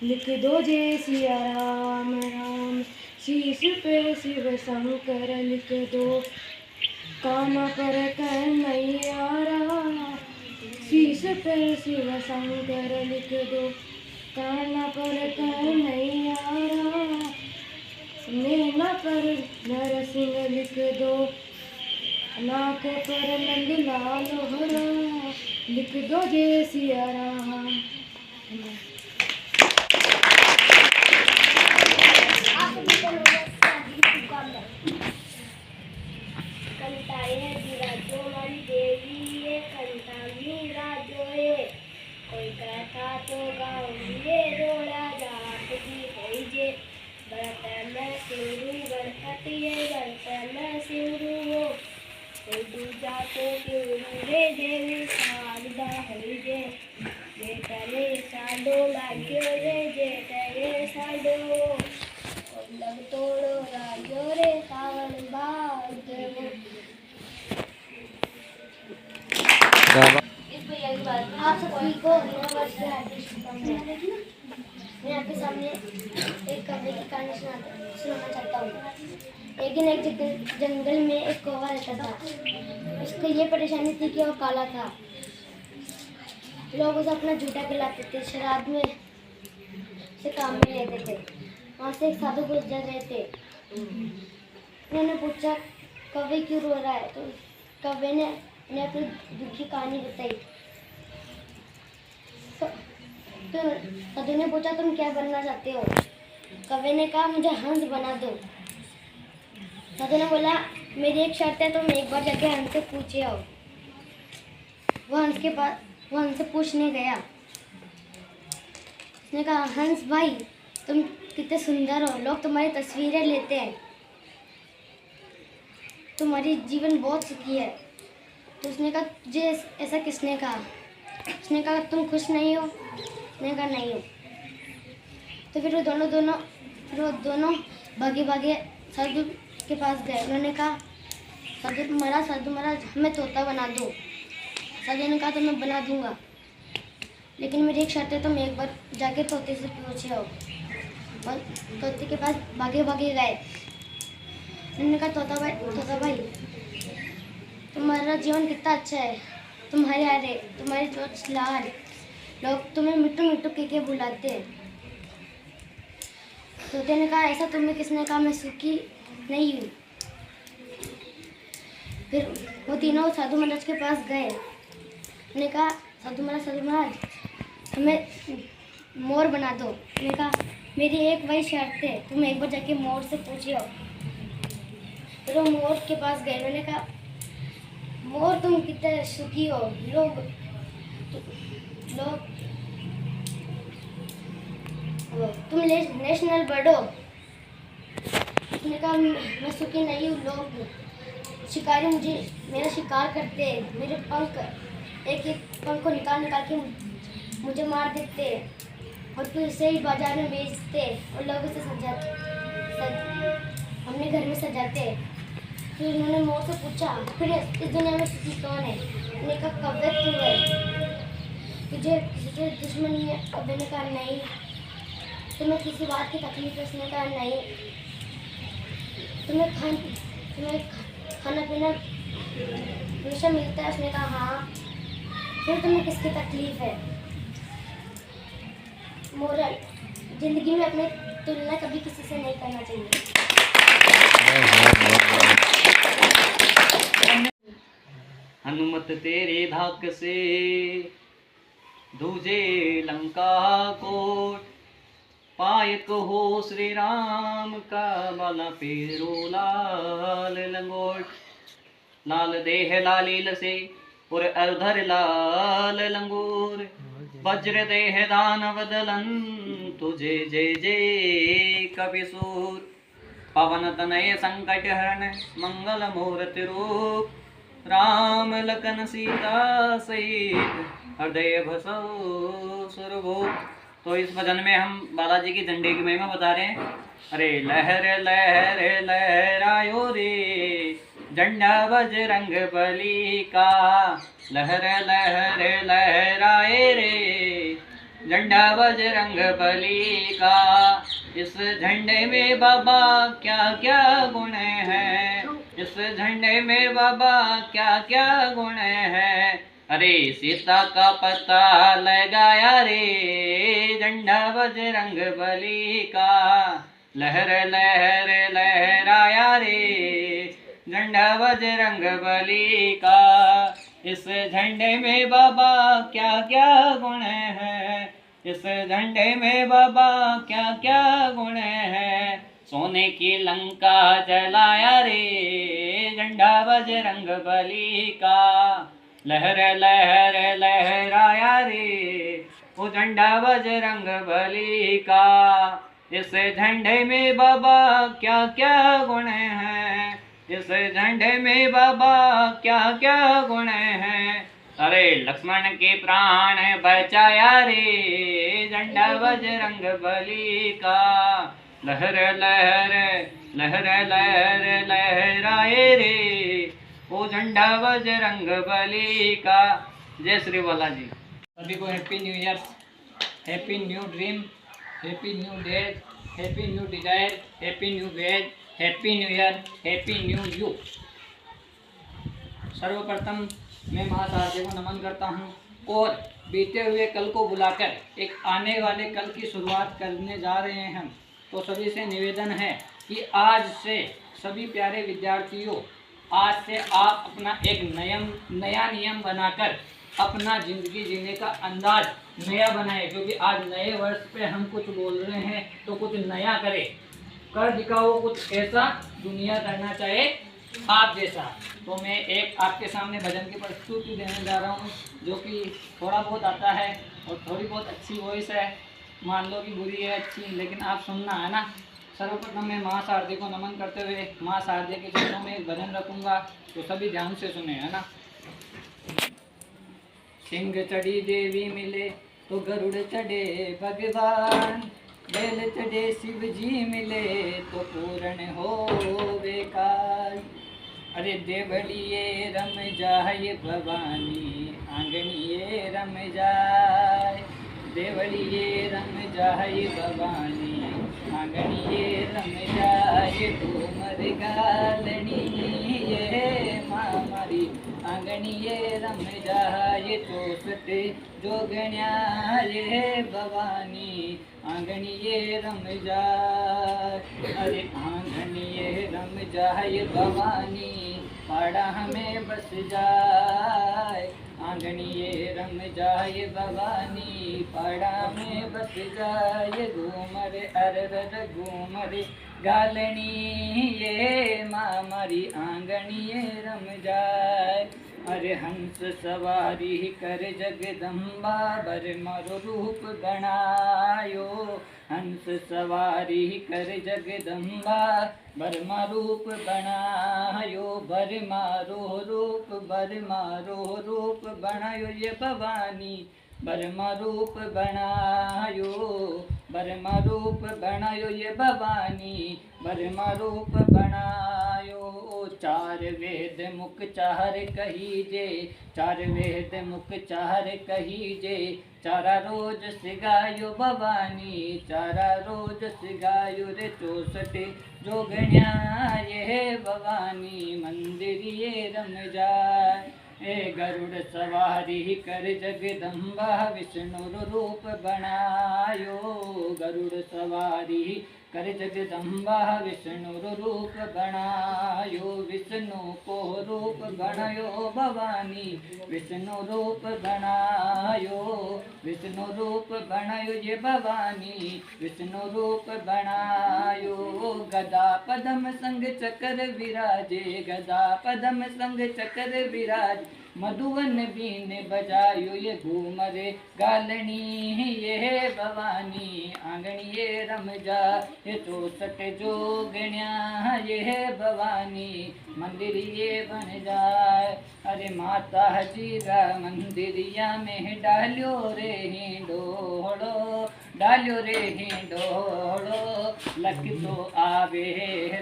लिख दो जय सिया राम राम, शीश पे शिव शंकर लिख दो, काना पर कन्हैया राम, शीश पे शिव शंकर लिख दो, काना पर कन्हैया राम, नैना पर नरसिंह लिख दो, नाक पर नंद लाल होरा, लिख दो जय सिया राम। कंटाए विराजो मन देवी ये कंटा विराजो ये, कोई कहता तो गाँव ये रोड़ा जाट की होई जे, बरत में सिंरू गणपति ये बरत में सिंरू हो, कोई दूजा तो क्यों रे देवी शारदा होई जे, ये साडो लाग्यो रे जेठ रे साडो लग तोड़ो लाग्यो रे सावन भादो। आप सभी को नए वर्ष की हार्दिक शुभकामनाएं। मैं आपके सामने एक कौवे की कहानी सुनाना चाहता हूँ। एक दिन एक जंगल में एक कौवा रहता था। उसको ये परेशानी थी कि वो काला था। लोग उसे अपना झूठा खिलाते थे, शराब में से काम में लेते थे। वहाँ से एक साधु गुजर रहे थे। उन्होंने पूछा कौवे क्यों रो रहा है, तो कौवे ने उन्हें अपनी दुख की कहानी बताई। तो साधु ने पूछा तुम क्या बनना चाहते हो? कौवे ने कहा मुझे हंस बना दो। साधु ने बोला मेरी एक शर्त है, तुम एक बार जाके हंस से पूछे आओ। वो हंस से पूछने गया। उसने कहा हंस भाई तुम कितने सुंदर हो, लोग तुम्हारी तस्वीरें लेते हैं, तुम्हारी जीवन बहुत सुखी है। तो उसने कहा तुझे ऐसा किसने कहा? उसने कहा तुम खुश नहीं हो? उसने कहा नहीं हो। तो फिर वो दोनों भागे भागे साधु के पास गए। उन्होंने कहा साधु महाराज हमें तोता बना दो। साधु ने कहा तो मैं बना दूंगा, लेकिन मेरी एक शर्त है, तुम एक बार जाके तोते से पूछे हो। और तोते के पास भागे भागे गए। उन्होंने कहा तोता भाई तुम्हारा जीवन कितना अच्छा है, तुम्हारे आरे तुम्हारी चोट लाल, लोग तुम्हें मिट्टू मिट्टू के बुलाते हैं। तोते ने कहा ऐसा तुम्हें किसने कहा, मैं सुखी नहीं हूँ। फिर वो तीनों साधु महाराज के पास गए। उन्होंने कहा साधु महाराज हमें मोर बना दो। उन्होंने कहा मेरी एक वही शर्त है, तुम एक बार जाके मोर से पूछे हो। फिर वो मोर के पास गए। उन्होंने कहा मोर तुम कितने सुखी हो, लोग तुम नेशनल बर्ड हो। उसने कहा मैं सुखी नहीं हूँ, लोग शिकारी मेरा शिकार करते हैं, मेरे पंख एक पंख को निकाल के मुझे मार देते हैं और फिर उसे ही बाजार में बेचते और लोग उसे अपने घर में सजाते हैं। फिर उन्होंने मोर से पूछा फिर इस दुनिया में सुखी कौन है? उन्होंने कहा कौवे तू है, तुझे किसी दुश्मनी है? कौवे ने कहा नहीं। तुम्हें किसी बात की तकलीफ है? उसने कहा नहीं। तुम्हें खाना पीना हमेशा मिलता है? उसने कहा हाँ। फिर तुम्हें किसकी तकलीफ है? मोरल जिंदगी में अपनी तुलना कभी किसी से नहीं करना चाहिए। हनुमत तेरे धाक से दूजे लंका कोट, पायक हो श्री राम का बाला पेरो लाल लंगोट। लाल देह लालील से और अधर लाल लंगूर, वज्र देह दानव दलन तुझे जय जय कपिसूर। पवन तनय संकट हरण मंगल मूर्ति रूप, राम लखन सीता सहित हृदय बसो सुरभूप। तो इस भजन में हम बालाजी की झंडे की महिमा बता रहे हैं। अरे लहर लहर लहरायो रे झंडा बजरंग बली का, लहर लहर लहराए रे झंडा बजरंग बली का। इस झंडे में बाबा क्या क्या गुण हैं, इस झंडे में बाबा क्या क्या गुण हैं। अरे सीता का पता लगाया रे झंडा बजरंग बली का, लहर लहर लहराया रे झंडा बजरंग बली का। इस झंडे में बाबा क्या क्या गुण हैं, इस झंडे में बाबा क्या क्या गुण हैं। सोने की लंका जलाया रे झंडा बजरंग बली का, लहर लहर लहराया रे वो झंडा बजरंग बली का। इस झंडे में बाबा क्या क्या गुण हैं, इस झंडे में बाबा क्या क्या गुण हैं। अरे लक्ष्मण के प्राण बचाया रे, झंडा बजरंग बली का, लहर लहर लहर लहर लहराए रे, वो झंडा बजरंग बली का। जय श्री बालाजी। सभी को happy new year, happy new dream, happy new days, happy new desire, happy new ways, happy new year, happy new you. सर्वप्रथम मैं महासारथी को नमन करता हूँ और बीते हुए कल को बुलाकर एक आने वाले कल की शुरुआत करने जा रहे हैं हम। तो सभी से निवेदन है कि आज से सभी प्यारे विद्यार्थियों, आज से आप अपना एक नया नियम बनाकर अपना ज़िंदगी जीने का अंदाज नया बनाए, क्योंकि आज नए वर्ष पे हम कुछ बोल रहे हैं तो कुछ नया करें, कर दिखाओ कुछ ऐसा दुनिया करना चाहे आप जैसा। तो मैं एक आपके सामने भजन की प्रस्तुति देने जा रहा हूँ, जो कि थोड़ा बहुत आता है और थोड़ी बहुत अच्छी वॉइस है, मान लो कि बुरी है अच्छी, लेकिन आप सुनना है ना। सर्वप्रथम मैं माँ शारदे को नमन करते हुए माँ शारदे के चरणों में एक भजन रखूँगा, तो सभी ध्यान से सुने, है ना। सिंह चढ़ी देवी मिले तो गरुड़ चढ़े भगवान, बैल चढ़े शिव जी मिले तो पूर्ण हो बेकार। अरे देवड़िए रम जाए भवानी, आंगनिए रम जाए, देवड़िए रम जाए भवानी, आंगनिए रम जाए, घूमर गालनी ये मामरी, आंगनिए रम जाए, चौसटे जोगण्या ये भवानी, आंगनिए रम जाए। अरे आंगनिए रम जाए भवानी, पाड़ा हमें बस जाए, आंगनिए रम जाए भवानी, पाड़ा में बस जाए, घूमर अरर घूमर गालनी ये मामरी, आंगनिए रम जाए। अरे हंस सवारी कर जगदम्बा, बर मारो रूप बनायो, हंस सवारी कर जगदम्बा, बर रूप बनायो, बर मारो रूप बनायो ये भवानी, बरमा रूप बनायो, बरमा रूप बनायो ये भवानी, बरमा रूप बनायो। चार वेद मुख चार कहीजे, चार वेद मुख चार कहीजे, चारा रोज सिगायो भवानी, चारा रोज सिगायो रे, चौसठ जोगण्या ये भवानी, मंदिर ये रम जाए। ए गरुड़ सवारी कर जगदम्बा, विष्णु रूप बनायो, गरुड़ सवारी कर जगदम्बा, विष्णु रूप बनायो, विष्णु को रूप बनायो भवानी, विष्णु रूप बनायो, विष्णु रूप बनायो ये भवानी, विष्णु रूप बनायो। गदा पदम संग चक्र विराजे, गदा पदम संग चक्र विराज, मधुवन बीन बजायो ये घूमरे गालनी ये भवानी, आंगनी ये रम जा, ये चौसठ जोगण्या ये भवानी, मंदिर ये बन जाए। अरे माता जीरा मंदिरिया में डालियो रे हिंडोड़ो, डालियो रे हिंडोड़ो, लक तो आवे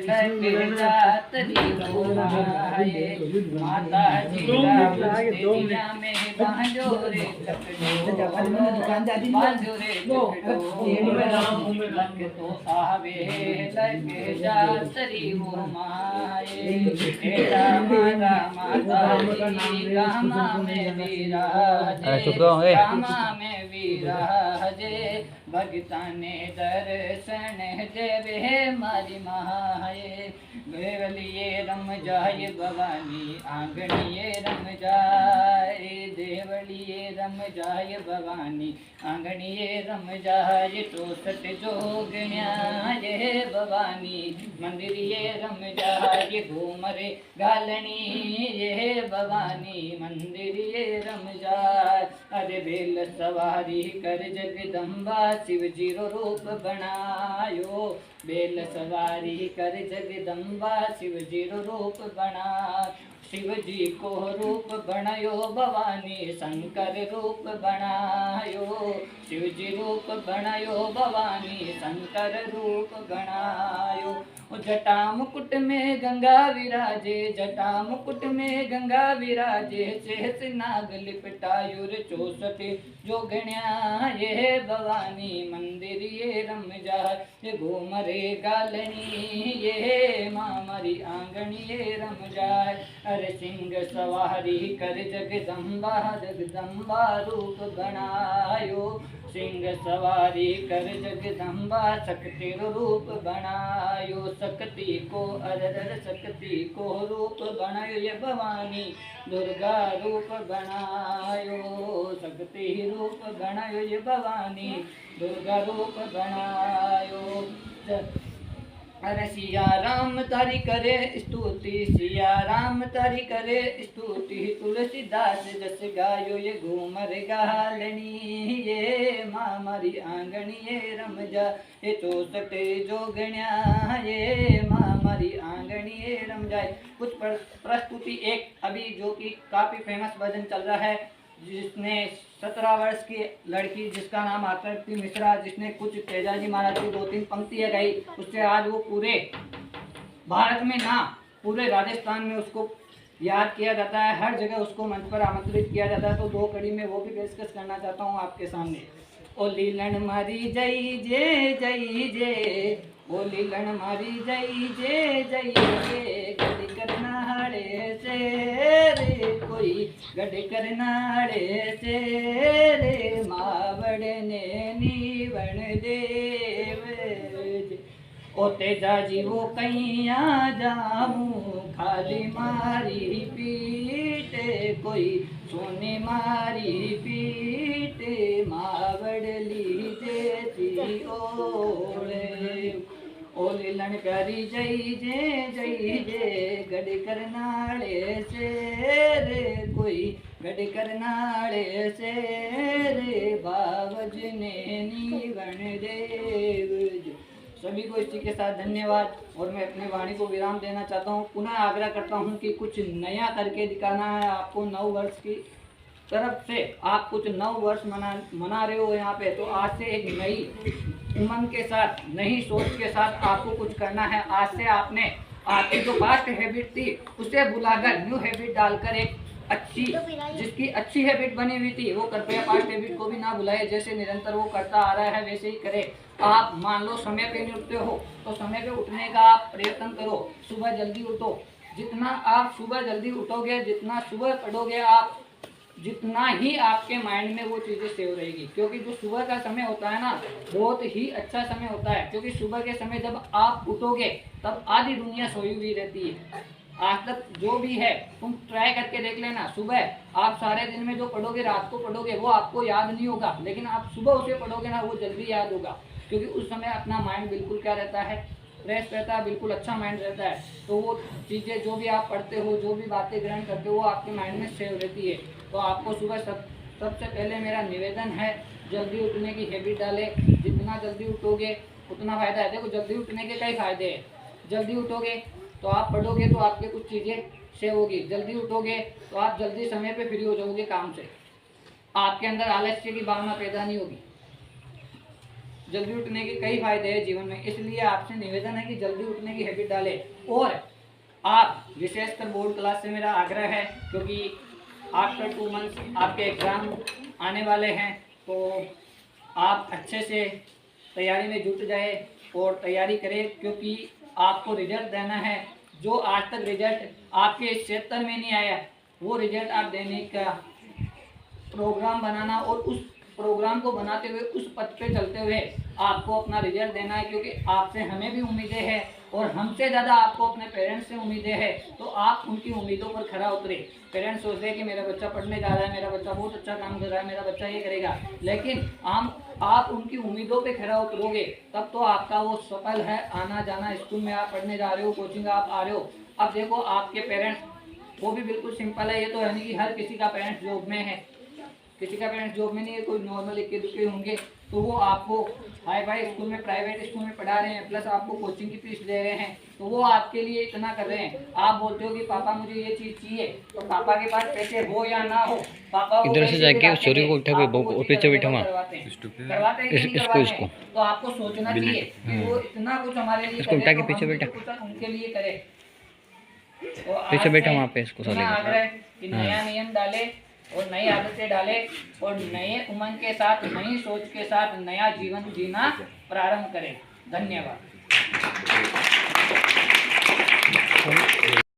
लक जातरी बोलाए, माता जीरा मंदिरिया में बांधो रे चकड़ो, बांधो रे चकड़ो, लक तो आवे लक जातरी वो माए, रामा में विराजे, रामा में विराजे, भगता ने दर्शन देवे मारी माए, देवलिए रम जाए भवानी, आंगनिए रम जाए, देवलिए रम जाए भवानी, आंगनिए रम जाए, चौसठ जोगण्या ये भवानी, मंदिरिए रम जाए, घूमरे गालनी ये भवानी, मंदिरिए रम जाए। अरे बेल सवारी कर जगदम्बा, शिव जी रूप बनायो, बेल सवारी कर जगदम्बा, शिव जी रूप बना, शिव जी को रूप बनायो भवानी शंकर रूप बनायो, शिव जी रूप बनायो भवानी शंकर रूप बनायो। जटा मुकुट में गंगा विराजे, जटा मुकुट में गंगा विराजे, शेष नाग लिपटायुर 64 जोगण्या ये भवानी मंदिर ये रम जाए, ये घूमरे गालनी ये मामरी आंगनी ये रम जाए। अरे सिंह सवारी कर जगदम्बा, जगदम्बा रूप बनायो, सिंह सवारी कर जगदम्बा शक्ति रूप बनायो, शक्ति को अरर शक्ति को रूप बनायो ये भवानी दुर्गा रूप बनायो, शक्ति रूप बनायो ये भवानी दुर्गा रूप बनायो। अरे सिया राम तारी करे स्तुति, सिया राम तारी करे स्तुति, तुलसीदास जस गायो ये घूमर गालनी ये मामरी आंगनी ये रम जा, ये 64 जोगण्या ये मामरी आंगनी ये रम जाए। कुछ प्रस्तुति एक अभी जो कि काफी फेमस भजन चल रहा है, जिसने 17 वर्ष की लड़की जिसका नाम आकृति मिश्रा, जिसने कुछ तेजाजी महाराज की 2-3 पंक्तियाँ गाई, उससे आज वो पूरे भारत में ना पूरे राजस्थान में उसको याद किया जाता है, हर जगह उसको मंच पर आमंत्रित किया जाता है। तो 2 कड़ी में वो भी पेशकश करना चाहता हूँ आपके सामने। ओ लीलन मारी जय जय जय जय, ओ लीलन मारी जय जय जय जय, गढ़ करनाड़े से रे कोई गढ़ करनाड़े से रे, मावड़ ने नीवण देव, ओ तेजा जी वो कैया जाऊं खाली मारी पीटे, कोई सोने मारी पीटे मावड़ लीजे सी ओले। ओ लीलन प्यारी जय जय जय जय, गढ़ करनाड़े से रे कोई गढ़ करनाड़े से रे, बावज ने नीवण देव। सभी को इसी के साथ धन्यवाद, और मैं अपने वाणी को विराम देना चाहता हूँ। पुनः आग्रह करता हूँ कि कुछ नया करके दिखाना है आपको। 9 वर्ष की तरफ से आप कुछ 9 वर्ष मना रहे हो यहाँ पे, तो आज से एक नई उमंग के साथ, नई सोच के साथ आपको कुछ करना है। आज से आपने आपकी जो पास्ट हैबिट थी उसे भुलाकर न्यू हैबिट डालकर एक अच्छी, जिसकी अच्छी हैबिट बनी हुई थी, वो कृपया पास्ट हैबिट को भी ना भुलाए। जैसे निरंतर वो करता आ रहा है वैसे ही करे। आप मान लो समय पे नहीं उठते हो तो समय पे उठने का आप प्रयत्न करो, सुबह जल्दी उठो। जितना आप सुबह जल्दी उठोगे, जितना सुबह पढ़ोगे आप, जितना ही आपके माइंड में वो चीज़ें सेव रहेगी। क्योंकि जो सुबह का समय होता है ना, बहुत ही अच्छा समय होता है। क्योंकि सुबह के समय जब आप उठोगे तब आधी दुनिया सोई हुई रहती है। आज तक जो भी है तुम ट्राई करके देख लेना। सुबह आप सारे दिन में जो पढ़ोगे, रात को पढ़ोगे, वो आपको याद नहीं होगा, लेकिन आप सुबह उसे पढ़ोगे ना, वो जल्दी याद होगा। क्योंकि उस समय अपना माइंड बिल्कुल क्या रहता है, फ्रेश रहता है, बिल्कुल अच्छा माइंड रहता है। तो वो चीज़ें जो भी आप पढ़ते हो, जो भी बातें ग्रहण करते हो, वो आपके माइंड में सेव रहती है। तो आपको सुबह सबसे पहले मेरा निवेदन है, जल्दी उठने की हैबिट डालें। जितना जल्दी उठोगे उतना फ़ायदा है। देखो, जल्दी उठने के कई फ़ायदे हैं। जल्दी उठोगे तो आप पढ़ोगे तो आपके कुछ चीज़ें सेव होगी। जल्दी उठोगे तो आप जल्दी समय पे फ्री हो जाओगे काम से, आपके अंदर आलस्य की भावना पैदा नहीं होगी। जल्दी उठने के कई फायदे हैं जीवन में, इसलिए आपसे निवेदन है कि जल्दी उठने की हैबिट डालें। और आप विशेषकर बोर्ड क्लास से मेरा आग्रह है, क्योंकि आफ्टर 2 मंथ्स आपके एग्ज़ाम आने वाले हैं, तो आप अच्छे से तैयारी में जुट जाए और तैयारी करें, क्योंकि आपको रिजल्ट देना है। जो आज तक रिजल्ट आपके इस क्षेत्र में नहीं आया, वो रिजल्ट आप देने का प्रोग्राम बनाना, और उस प्रोग्राम को बनाते हुए उस पथ पे चलते हुए आपको अपना रिजल्ट देना है। क्योंकि आपसे हमें भी उम्मीदें हैं, और हमसे ज़्यादा आपको अपने पेरेंट्स से उम्मीदें हैं। तो आप उनकी उम्मीदों पर खरा उतरे। पेरेंट्स सोच रहे हैं कि मेरा बच्चा पढ़ने जा रहा है, मेरा बच्चा बहुत अच्छा काम कर रहा है, मेरा बच्चा ये करेगा, लेकिन आप उनकी उम्मीदों पे खरा उतरोगे तब तो आपका वो सफल है। आना जाना, स्कूल में आप पढ़ने जा रहे हो, कोचिंग आप आ रहे हो। अब देखो, आपके पेरेंट्स वो भी बिल्कुल सिंपल है। ये तो है नहीं कि हर किसी का पेरेंट्स जॉब में है, किसी का पेरेंट्स जॉब में नहीं है, कोई नॉर्मल इक्के दुक्के होंगे। तो वो आपको हाई फाई स्कूल में, प्राइवेट स्कूल में पढ़ा रहे हैं, प्लस आपको कोचिंग की फीस दे रहे हैं, तो वो आपके लिए इतना कर रहे हैं। आप बोलते हो कि पापा मुझे ये चीज़ चाहिए, तो पापा के पास पैसे हो या ना हो, पापा इधर से जाके सूर्य को उठा के पीछे बैठा हुआ करवाते हैं कि नहीं करवाते हैं? तो आपको सोचना चाहिए कि वो इतना कुछ हमारे लिए इसको उठा के करे, तो पीछे हम बैठा। कुछ उनके लिए करे। तो पीछे आज बैठा से वहाँ पे इसको इतना आग्रह है कि नया नियम डाले और नई आदतें डाले और नए उमंग के साथ, नई सोच के साथ नया जीवन जीना प्रारंभ करें। धन्यवाद।